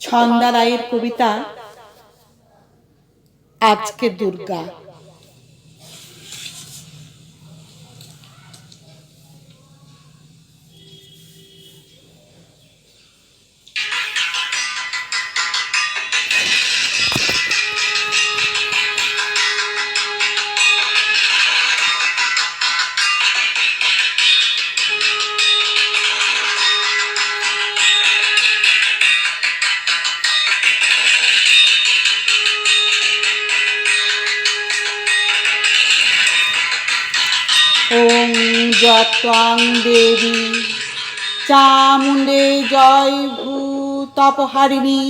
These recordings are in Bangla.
ছন্দা রায়ের কবিতা আজকে দুর্গা। ওং যত্বাং দেবী চামুণ্ডে জয় ভূতপহারিণী,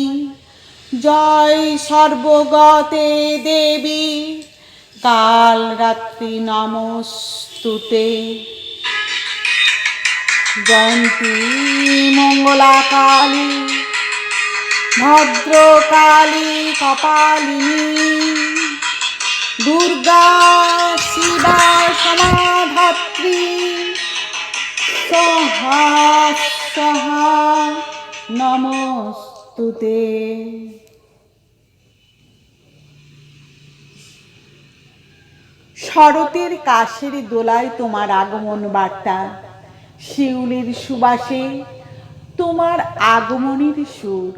জয় সর্বগতে দেবী কাল রাত্রি নমস্তুতে। জয়ন্তী মঙ্গলা কালী ভদ্রকালী কপালিনী, দুর্গা শিবা সমাধাত্রী স্বাহা স্বাহা নমস্তুতে। শরতের কাশের দোলায় তোমার আগমন বার্তা, শিউলির সুবাসে তোমার আগমনের সুর,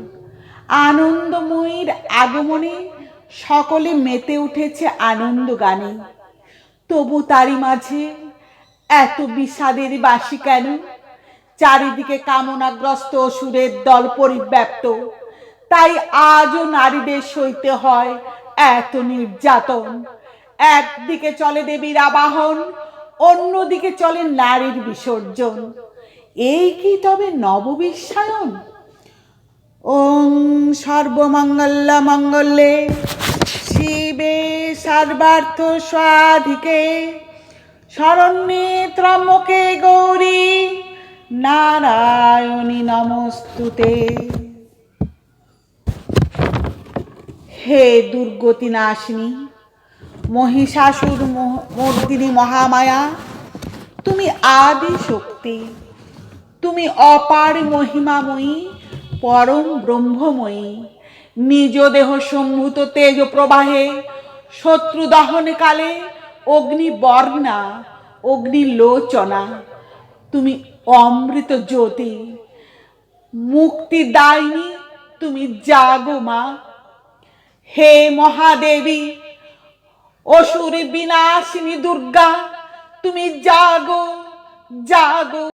আনন্দময়ীর আগমনে সকলে মেতে উঠেছে আনন্দ গানে। তবু তারই মাঝে এত বিষাদের বাসি কেন? চারিদিকে কামনাগ্রস্ত অসুরের দল পরিব্যাপ্ত, তাই আজও নারীদের সইতে হয় এত নির্যাতন। একদিকে চলে দেবীর আবাহন, অন্যদিকে চলে নারীর বিসর্জন। এই কি তবে নববিশ্বায়ন? ওং সর্বমঙ্গল মঙ্গলে শিবে সর্বার্থ সাধিকে, শরণ্যে ত্র্যম্বকে গৌরী নারায়ণী নমস্তুতে। হে দুর্গতি নাশিনী, মহিষাসুর মর্দিনী মহামায়া, তুমি আদি শক্তি, তুমি অপার মহিমাময়ী, পরম ব্রহ্মময়ী। নিজ দেহ সম্ভূত তেজ প্রবাহে শত্রু দহন কালে অগ্নিবর্ণা অগ্নিলোচনা, তুমি অমৃত জ্যোতি মুক্তিদায়িনী, তুমি জাগো মা। হে মহাদেবী অসুর বিনাশিনী দুর্গা, তুমি জাগো জাগো।